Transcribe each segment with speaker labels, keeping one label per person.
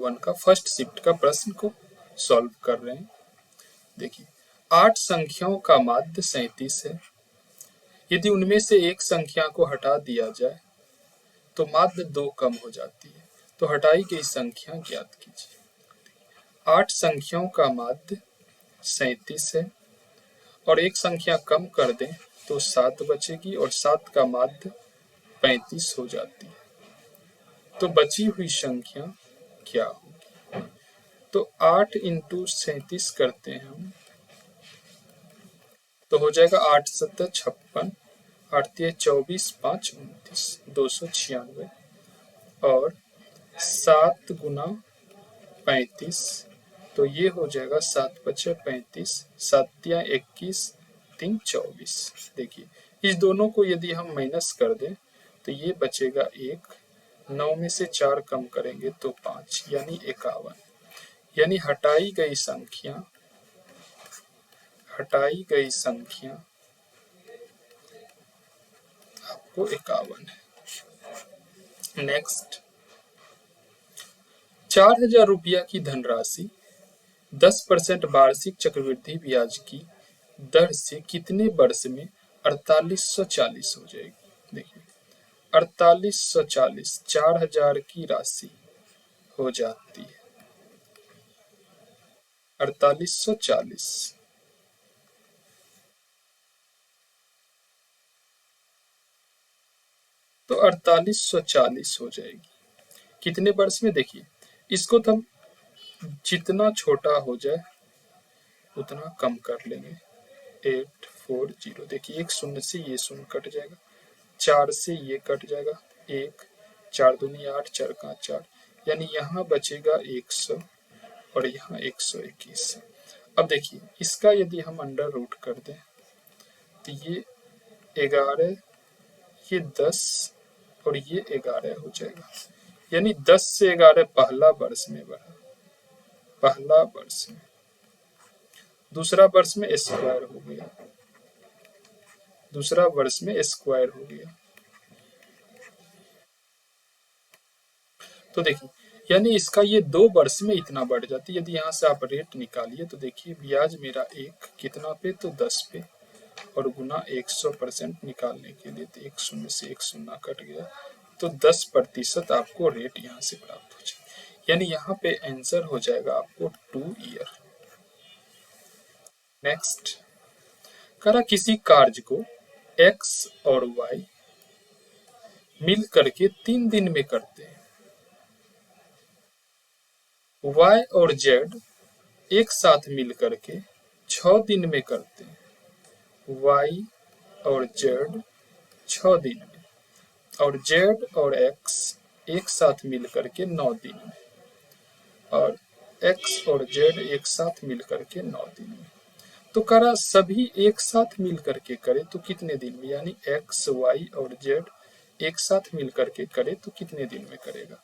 Speaker 1: One का first shift का प्रश्न को सॉल्व कर रहे हैं। देखिए 8 संख्याओं का माध्य 37 है। यदि उनमें से एक संख्या को हटा दिया जाए तो माध्य 2 कम हो जाती है। तो हटाई गई संख्या ज्ञात कीजिए। 8 संख्याओं का माध्य 37 है और एक संख्या कम कर दें तो 7 बचेगी और 7 का माध्य 35 हो जाती है। तो बची हुई संख्या क्या होगी? तो 8 इंटू 37 करते हैं हम तो हो जाएगा 8 7 56, 8 3 24, 5 29, 296 और 7 गुना 35 तो ये हो जाएगा 7 5 35, 7 21, 3 24। देखिए इस दोनों को यदि हम माइनस कर दें तो ये बचेगा 1, 9 में से 4 कम करेंगे तो 5 यानी 51। यानी हटाई गई संख्या आपको 51 है। नेक्स्ट 4000 रुपया की धनराशि 10% वार्षिक चक्रवृद्धि ब्याज की दर से कितने वर्ष में 4840 हो जाएगी? देखिए 4840 4000 की राशि हो जाती है 4840। तो 4840 हो जाएगी कितने वर्ष में? देखिए इसको तो हम जितना छोटा हो जाए उतना कम कर लेंगे। 840 देखिए एक शून्य से ये शून्य कट जाएगा, 4 से ये कट जाएगा, 1 4 दूनी 8 4 का 4 यानी यहाँ बचेगा 100 और यहाँ 121। अब देखिए इसका यदि हम अंडर रूट कर दें तो ये 11, ये 10 और ये 11 हो जाएगा। यानी 10 से 11 पहला वर्ष में बढ़ा, पहला वर्ष में, दूसरा वर्ष में स्क्वायर हो गया, दूसरा वर्ष में स्क्वायर हो गया। तो देखिए यानी इसका ये 2 वर्ष में इतना बढ़ जाती है। यदि यहाँ से आप रेट निकालिए तो देखिए ब्याज मेरा एक कितना पे तो 10 पे और गुना 100% निकालने के लिए तो एक शून्य से एक शून्य कट गया तो 10% आपको रेट यहाँ से प्राप्त हो जाए। यानी यहाँ पे आंसर हो जाएगा आपको 2 ईयर। नेक्स्ट करा किसी कार्य को x और y मिल करके 3 दिन में करते हैं, y और z एक साथ मिल करके 6 दिन में करते हैं, y और z 6 दिन में और z और x एक साथ मिल करके 9 दिन में और x और z एक साथ मिल करके 9 दिन में। तो करा सभी एक साथ मिल करके करे तो कितने दिन में? यानी x y और z एक साथ मिल करके करे तो कितने दिन में करेगा?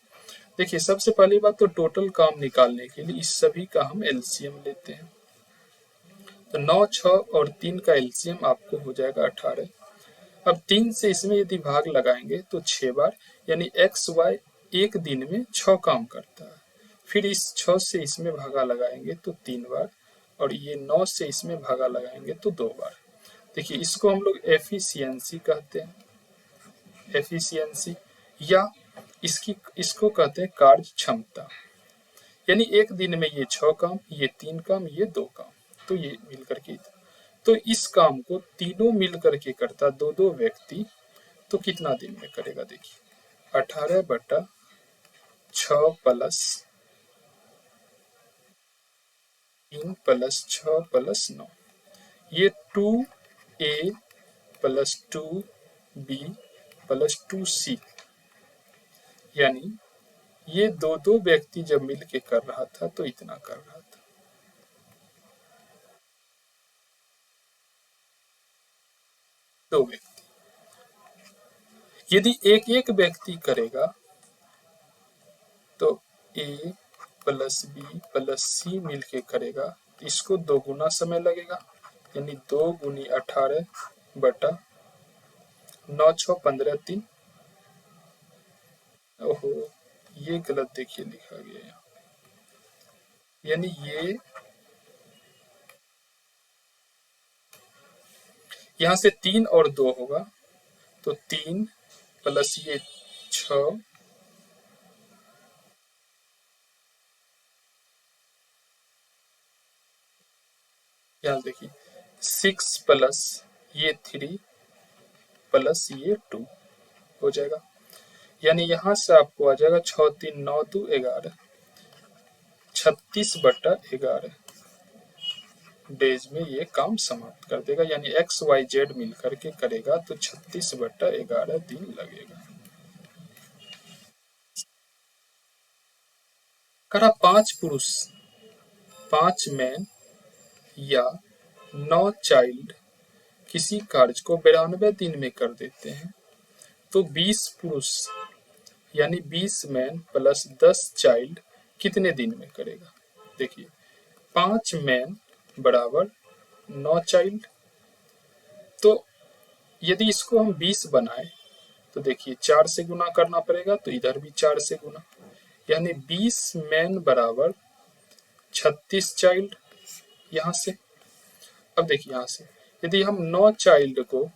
Speaker 1: देखिए सबसे पहली बात तो टोटल काम निकालने के लिए इस सभी का हम एलसीएम लेते हैं। तो 9 6 और 3 का एलसीएम आपको हो जाएगा 18। अब 3 से इसमें यदि भाग लगाएंगे तो 6 बार यानी एक्स वाई एक दिन में 6 काम करता है। फिर इस 6 से इसमें भागा लगाएंगे तो 3 बार और ये 9 से इसमें भागा लगाएंगे तो 2 बार। देखिए इसको हम लोग एफिशिएंसी कहते हैं, एफिशिएंसी या इसको कहते हैं कार्य क्षमता। यानी एक दिन में ये 6 काम, ये 3 काम, ये 2 काम, तो ये मिल करके तो इस काम को तीनों मिल करके करता 2-2 व्यक्ति तो कितना दिन में करेगा? देखिए 18/6 प्लस 3 प्लस 6 प्लस 9 ये 2A plus 2B plus 2C यानी ये 2-2 व्यक्ति जब मिल के कर रहा था तो इतना कर रहा था। दो व्यक्ति यदि एक एक व्यक्ति करेगा तो A plus B plus C मिल के करेगा तो इसको 2 गुना समय लगेगा यानी 2 गुनी 18 बटा 9 6 15 3। ओहो ये गलत देखिए लिखा गया है। यानी ये यहाँ से 3 और 2 होगा तो 3 प्लस ये 6 यहाँ देखिए 6 प्लस ये 3 प्लस ये 2 हो जाएगा। यानी यहाँ से आपको आ जाएगा 6 3 9 2 11 36/11 डेज में ये काम समाप्त कर देगा। यानी XYZ मिल करके करेगा तो 36/11 दिन लगेगा। करा 5 पुरुष 5 मैन या 9 चाइल्ड किसी कार्य को 92 दिन में कर देते हैं तो 20 पुरुष यानी 20 मैन प्लस 10 चाइल्ड कितने दिन में करेगा। देखिए 5 मैन बराबर 9 चाइल्ड, तो यदि इसको हम 20 बनाए तो देखिए 4 से गुना करना पड़ेगा तो इधर भी 4 से गुना, यानी 20 मैन बराबर 36 चाइल्ड। यहाँ से अब देखिए यहाँ से यदि हम 9 चाइल्ड को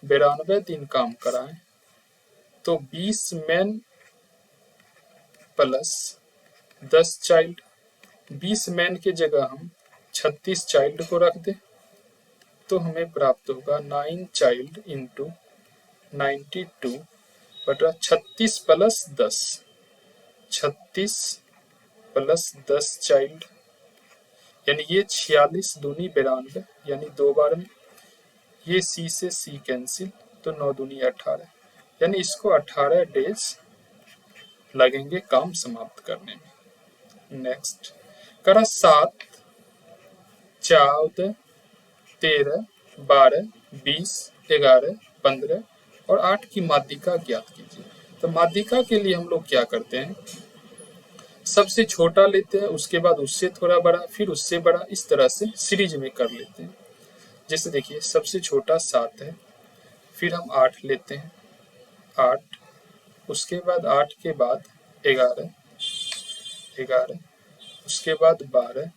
Speaker 1: 92 दिन काम कराएं तो 20 मैन प्लस 10 चाइल्ड, 20 मैन के जगह हम 36 चाइल्ड को रख दें तो हमें प्राप्त होगा 9 चाइल्ड इंटू 92 बटा 36 प्लस 10, 36 प्लस 10 चाइल्ड, यानी ये 46 दूनी 92, यानी 2 बार में ये सी से सी कैंसिल तो 9 दूनी 18, यानी इसको 18 डेज लगेंगे काम समाप्त करने में। नेक्स्ट करा 7 14 13 12 20 11 15 और 8 की माध्यिका ज्ञात कीजिए। तो माध्यिका के लिए हम लोग क्या करते हैं, सबसे छोटा लेते हैं, उसके बाद उससे थोड़ा बड़ा, फिर उससे बड़ा, इस तरह से सीरीज में कर लेते हैं। जैसे देखिए सबसे छोटा 7 है, फिर हम 8 लेते हैं 8, उसके बाद 8 के बाद 11 11, उसके बाद 12,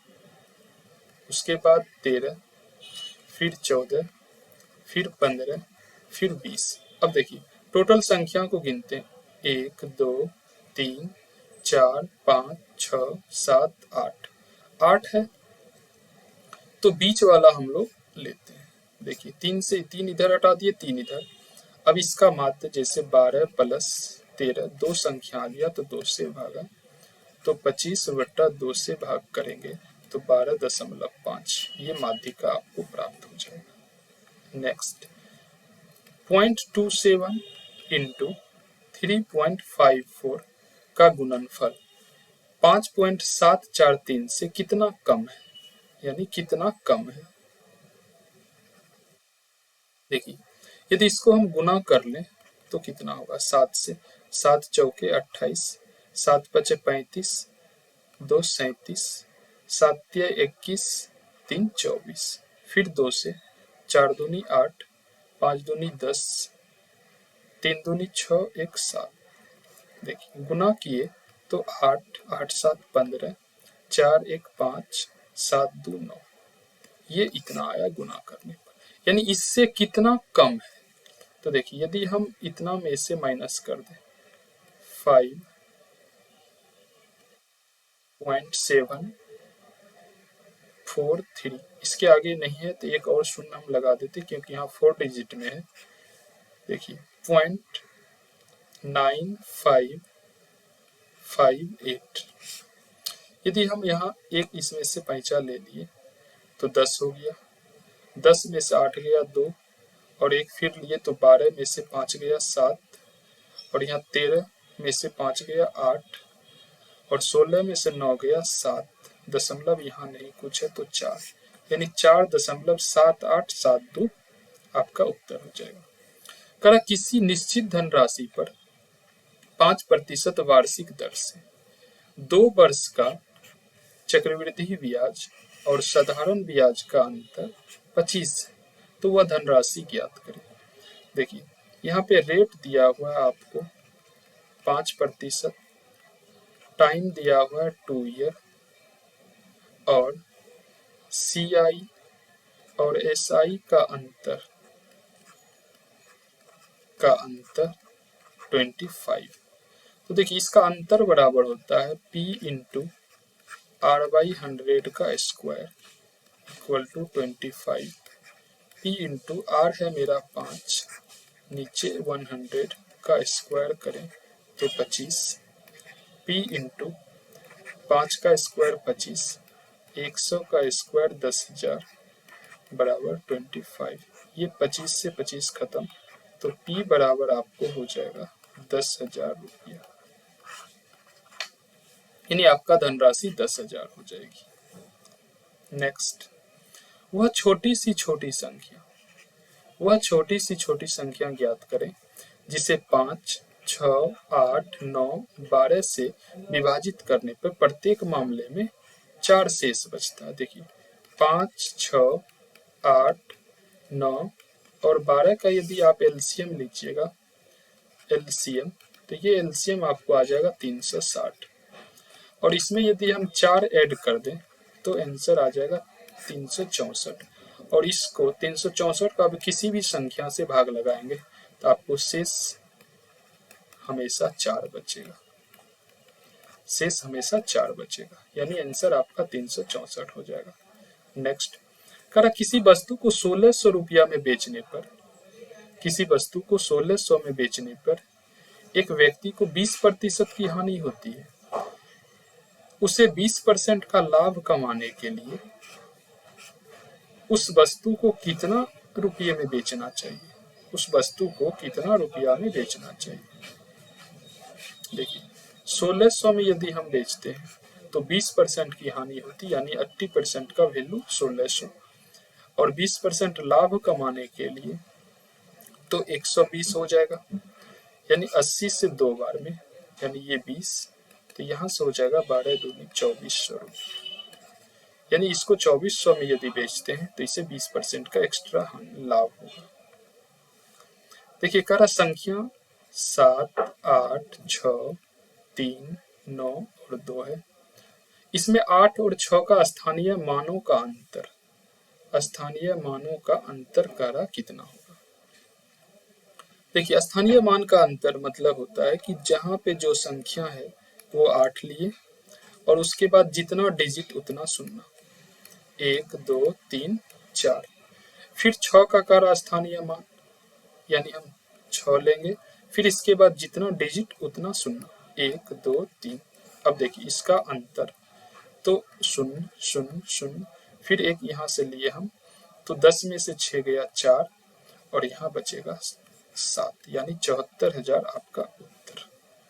Speaker 1: उसके बाद 13, फिर 14, फिर 15, फिर 20। अब देखिए टोटल संख्या को गिनते हैं 1 2 3 4 5 6 7 8, 8 है तो बीच वाला हम लोग लेते हैं। देखिए 3 से 3 इधर हटा दिए, 3 इधर। अब इसका माध्य जैसे 12 प्लस 13 दो संख्या आ गया तो 2 से भागा तो 25/2 से भाग करेंगे तो 12.5 ये माध्यिका आपको प्राप्त हो जाएगा। नेक्स्ट 0.27 इंटू 3.54 का गुणनफल 5.743 से कितना कम है, यानी कितना कम है। देखिए यदि इसको हम गुना कर लें तो कितना होगा, 7 से 7 चौके 28, 7 पचे 35, 2 37, 7 तिया 21, 3 24, फिर 2 से 4 दूनी 8, 5 दूनी 10, 3 दूनी 6, 1 7। देखिए गुना किए तो 8 8 7 15, 4 1 5, 7 2 9, ये इतना आया गुना करने पर, यानी इससे कितना कम है। तो देखिए यदि हम इतना में से माइनस कर दें 5.743, इसके आगे नहीं है तो एक और शून्य हम लगा देते क्योंकि यहाँ 4 डिजिट में है। देखिए 0.9558, यदि हम यहाँ एक इसमें से पैंचा ले लिए तो 10 हो गया, 10 में से 8 गया 2 और एक फिर लिए तो 12 में से 5 गया 7 और यहाँ 13 में से 5 गया 8 और 16 में से 9 गया 7, दशमलव यहाँ नहीं कुछ है तो 4, यानी 4.7872 आपका उत्तर हो जाएगा। करा किसी निश्चित धनराशि पर 5% वार्षिक दर से 2 वर्ष का चक्रवृद्धि ब्याज और साधारण ब्याज का अंतर 25 है तो वह धनराशि ज्ञात करें। देखिए यहाँ पे रेट दिया हुआ है आपको 5%, टाइम दिया हुआ है 2 ईयर, और CI और SI का अंतर 25। तो देखिए इसका अंतर बराबर होता है P इंटू R/100 का square equal to 25। P into R है मेरा 5, नीचे 100 का स्क्वायर करें तो 25। P इंटू 5 का स्क्वायर 25, 100 का स्क्वायर 10,000 बराबर 25। ये 25 से 25 खत्म, तो P बराबर आपको हो जाएगा 10,000 रुपया, यानी आपका धनराशि 10,000 हो जाएगी। नेक्स्ट, वह छोटी सी छोटी संख्या ज्ञात करें जिसे 5, 6, 8, 9, 12 से विभाजित करने पर प्रत्येक मामले में 4 शेष बचता है। देखिए 5, 6, 8, 9 और 12 का यदि आप एलसीएम लीजिएगा, तो ये एलसीएम आपको आ जाएगा 360, और इसमें यदि हम 4 ऐड कर दें तो आंसर आ जाएगा 364, और इसको 364 का किसी भी संख्या से भाग लगाएंगे तो आपको शेष हमेशा 4 बचेगा, यानी आंसर आपका 364 हो जाएगा। नेक्स्ट, करा किसी वस्तु को 1600 रुपया में बेचने पर एक व्यक्ति को 20% की हानि होती है। उसे 20% का लाभ कमाने के लिए उस वस्तु को कितना रुपये में बेचना चाहिए? देखिए 1600 में यदि हम बेचते हैं तो 20% की हानि होती, यानी 80% का वैल्यू 1600, और 20% लाभ कमाने के लिए तो 120 हो जाएगा, यानी 80 से 2 बार में, यानी ये 20, तो यहाँ से हो जाएगा 12 दूनी 2400 रुपये, यानी इसको 2400 में यदि बेचते हैं तो इसे 20% का एक्स्ट्रा लाभ होगा। देखिए करा संख्या 7, 8, 6, 3, 9 और 2 है। इसमें 8 और 6 का स्थानीय मानों का अंतर करा कितना होगा? देखिए स्थानीय मान का अंतर मतलब होता है कि जहां पे जो संख्या है वो 8 लिए और उसके बाद जितना डिजिट उतना सुनना, 1, 2, 3, 4, फिर 6 का करा स्थानीय मान, यानी हम 6 लेंगे, फिर इसके बाद जितना डिजिट उतना सुनना, 1, 2, 3। अब देखिए इसका अंतर तो 0, 0, 0, फिर एक यहाँ से लिए हम, तो 10 में से 6 गया 4 और यहाँ बचेगा 7, यानी 74,000 आपका